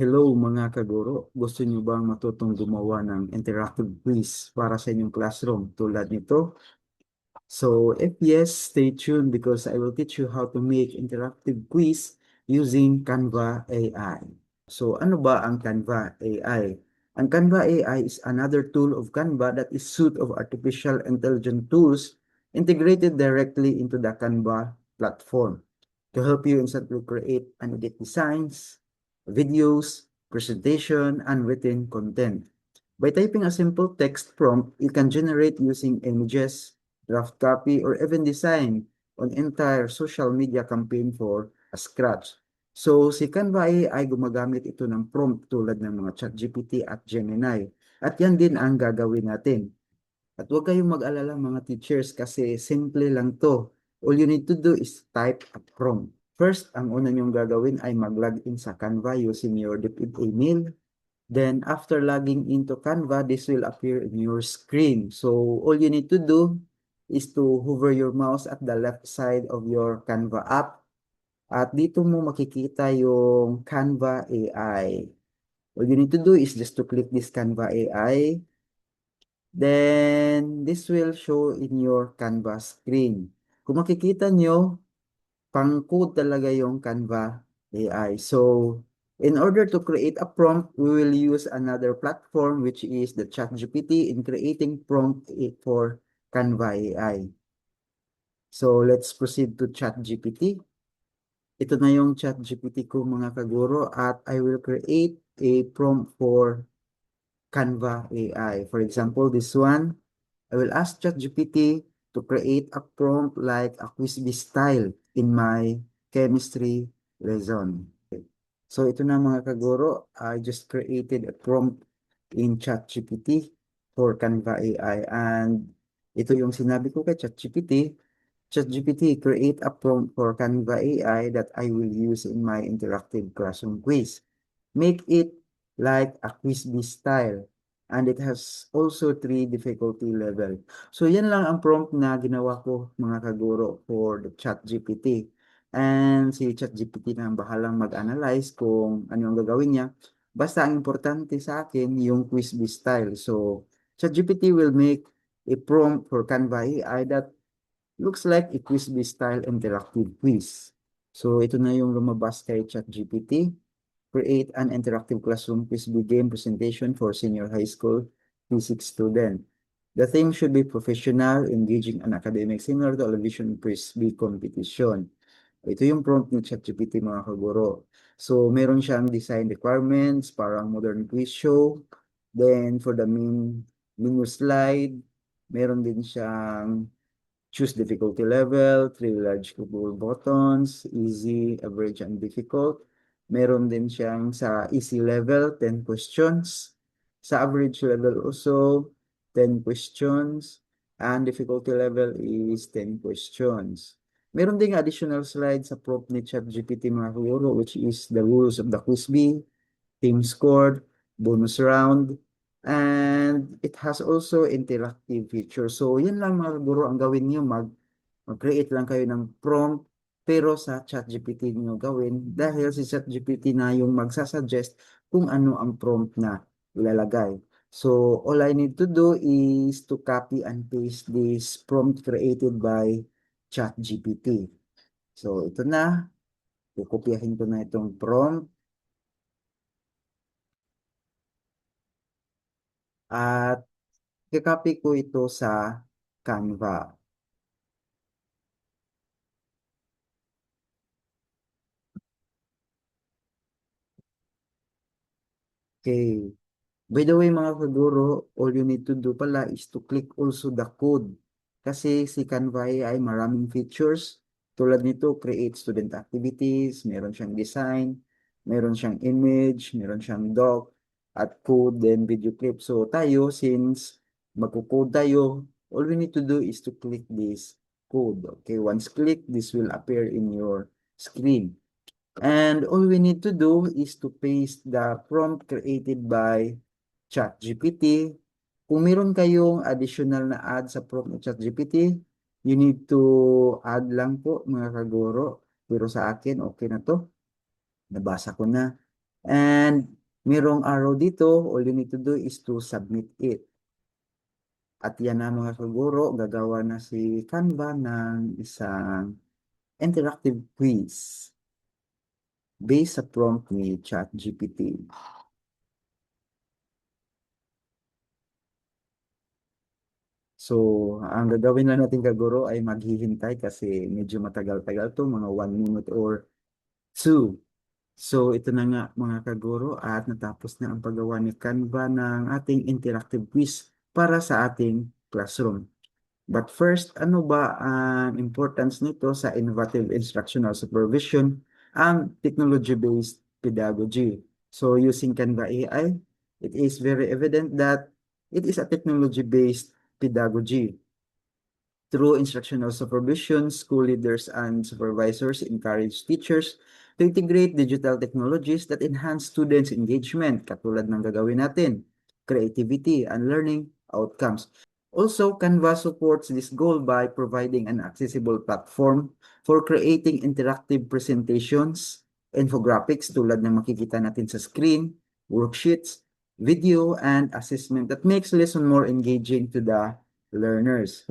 Hello mga kaguro, gusto niyo bang matutong gumawa ng interactive quiz para sa inyong classroom tulad nito? So if yes, stay tuned because I will teach you how to make interactive quiz using Canva AI. So ano ba ang Canva AI? Ang Canva AI is another tool of Canva that is suite of artificial intelligence tools integrated directly into the Canva platform to help you instantly create and edit designs, videos, presentation, and written content. By typing a simple text prompt, you can generate using images, draft copy, or even design an entire social media campaign for a scratch. So, si Canva ay gumagamit ito ng prompt tulad ng mga ChatGPT at Gemini. At yan din ang gagawin natin. At huwag kayong mag-alala mga teachers kasi simple lang to. All you need to do is type a prompt. First, ang una niyong gagawin ay mag-login sa Canva using your DepEd email. Then, after logging into Canva, this will appear in your screen. So, all you need to do is to hover your mouse at the left side of your Canva app. At dito mo makikita yung Canva AI. All you need to do is just to click this Canva AI. Then, this will show in your Canva screen. Kung makikita nyo, pang-code talaga yung Canva AI. So, in order to create a prompt, we will use another platform which is the ChatGPT in creating prompt for Canva AI. So, let's proceed to ChatGPT. Ito na yung ChatGPT ko mga kaguro at I will create a prompt for Canva AI. For example, this one, I will ask ChatGPT to create a prompt like a quiz bee style in my chemistry lesson. So ito na mga kaguro, I just created a prompt in ChatGPT for Canva AI and ito yung sinabi ko kay ChatGPT. ChatGPT, create a prompt for Canva AI that I will use in my interactive classroom quiz. Make it like a quiz bee style and it has also 3 difficulty level. So yan lang ang prompt na ginawa ko mga kaguro for the ChatGPT. And si ChatGPT na ang bahalang mag-analyze kung ano yung gagawin niya. Basta ang importante sa akin yung quiz bee style. So ChatGPT will make a prompt for Canva AI that looks like a quiz bee style interactive quiz. So ito na yung lumabas kay ChatGPT. Create an interactive classroom quiz bee game presentation for senior high school physics student. The theme should be professional, engaging, and academic, similar to television quiz bee competition. Ito yung prompt ni ChatGPT mga kaguro. So, meron siyang design requirements, parang modern quiz show. Then, for the main menu slide, meron din siyang choose difficulty level, 3 large cuboid buttons, easy, average, and difficult. Meron din siyang sa easy level, 10 questions. Sa average level also, 10 questions. And difficulty level is 10 questions. Meron ding additional slides sa prompt ni ChatGPT mga kaguro, which is the rules of the quiz bee, team scored, bonus round, and it has also interactive feature. So, yan lang mga guro ang gawin niyo, mag-create lang kayo ng prompt, pero sa ChatGPT niyo gawin dahil si ChatGPT na yung magsasuggest kung ano ang prompt na ilalagay. So, all I need to do is to copy and paste this prompt created by ChatGPT. So, ito na. Kukopyahin ko na itong prompt. At i-copy ko ito sa Canva. Okay. By the way, mga kaguro, all you need to do pala is to click also the code. Kasi si Canva ay maraming features. Tulad nito, create student activities, meron siyang design, meron siyang image, meron siyang doc, at code, then video clip. So tayo, since magko-code tayo, all we need to do is to click this code. Okay, once click, this will appear in your screen. And all we need to do is to paste the prompt created by ChatGPT. Kung meron kayong additional na add sa prompt ng ChatGPT, you need to add lang po mga kaguro. Pero sa akin, okay na to. Nabasa ko na. And merong arrow dito, all you need to do is to submit it. At yan na mga kaguro, gagawa na si Canva ng isang interactive quiz based sa prompt ni ChatGPT. So, ang gagawin na natin kaguro ay maghihintay kasi medyo matagal-tagal to, mga 1 minute or 2. So, ito na nga mga kaguro at natapos na ang paggawa ni Canva ng ating interactive quiz para sa ating classroom. But first, ano ba ang importance nito sa innovative instructional supervision, ang technology-based pedagogy? So, using Canva AI, it is very evident that it is a technology-based pedagogy. Through instructional supervision, school leaders and supervisors encourage teachers to integrate digital technologies that enhance students' engagement, katulad ng gagawin natin, creativity, and learning outcomes. Also, Canva supports this goal by providing an accessible platform for creating interactive presentations, infographics tulad ng makikita natin sa screen, worksheets, video, and assessment that makes lesson more engaging to the learners.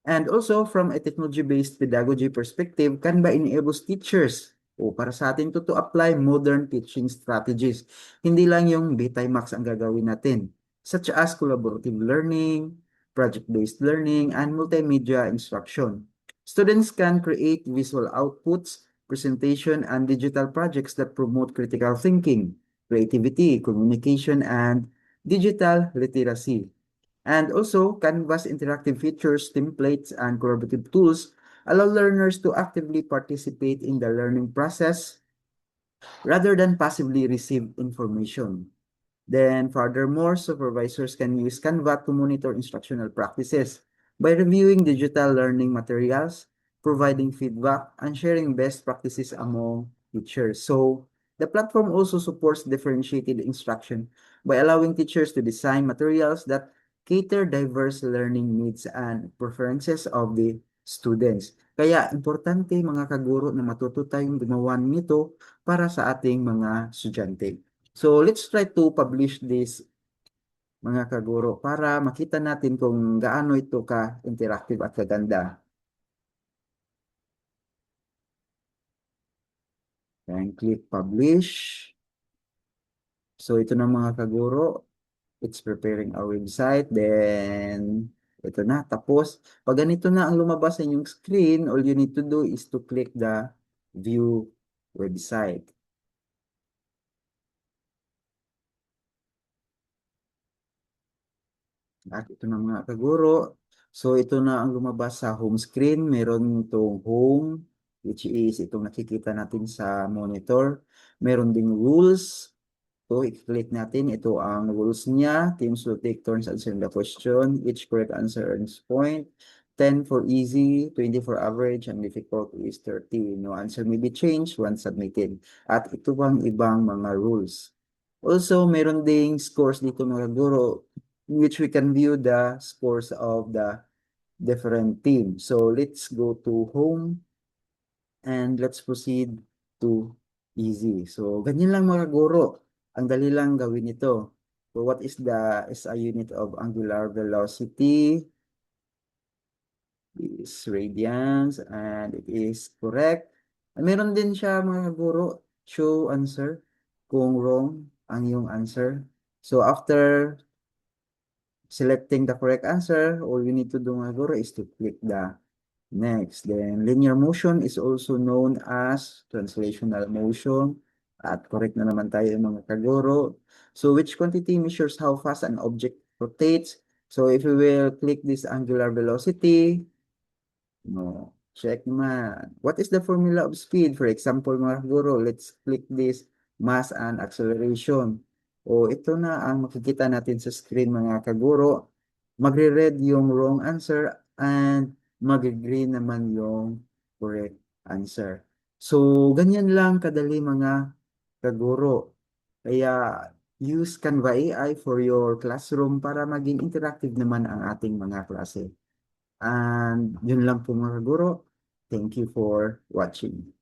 And also, from a technology-based pedagogy perspective, Canva enables teachers para sa atin to apply modern teaching strategies. Hindi lang yung Betamax ang gagawin natin, such as collaborative learning, project-based learning, and multimedia instruction. Students can create visual outputs, presentation, and digital projects that promote critical thinking, creativity, communication, and digital literacy. And also, Canvas interactive features, templates, and collaborative tools allow learners to actively participate in the learning process rather than passively receive information. Then, furthermore, supervisors can use Canva to monitor instructional practices by reviewing digital learning materials, providing feedback, and sharing best practices among teachers. So, the platform also supports differentiated instruction by allowing teachers to design materials that cater diverse learning needs and preferences of the students. Kaya, importante mga kaguro na matuto tayong gumawa nito para sa ating mga estudyante. So, let's try to publish this mga kaguro para makita natin kung gaano ito ka-interactive at kaganda. And click publish. So, ito na mga kaguro. It's preparing our website. Then, ito na. Tapos, pag ganito na ang lumabas sa inyong screen, all you need to do is to click the view website. At ito na mga kaguro. So, ito na ang lumabas sa home screen. Meron itong home, which is itong nakikita natin sa monitor. Meron ding rules. So, i-click natin. Ito ang rules niya. Teams will take turns answering the question. Each correct answer earns point. 10 for easy, 20 for average, and difficult is 30. No answer may be changed once submitted. At ito bang ibang mga rules. Also, meron ding scores dito mga guro, in which we can view the scores of the different teams. So, let's go to home and let's proceed to easy. So, ganyan lang mga guro. Ang dali lang gawin ito. So, what is the SI unit of angular velocity? Is radians and it is correct. Meron din siya mga guro, show answer kung wrong ang iyong answer. So, after selecting the correct answer, all you need to do mga guro is to click the next. Then, linear motion is also known as translational motion. At correct na naman tayo mga kaguro. So, which quantity measures how fast an object rotates? So, if we will click this angular velocity, no, check naman. What is the formula of speed? For example, mga guro, let's click this mass and acceleration. O ito na ang makikita natin sa screen mga kaguro. Magre-red yung wrong answer and magre-green naman yung correct answer. So, ganyan lang kadali mga kaguro. Kaya use Canva AI for your classroom para maging interactive naman ang ating mga klase. And yun lang po mga guro. Thank you for watching.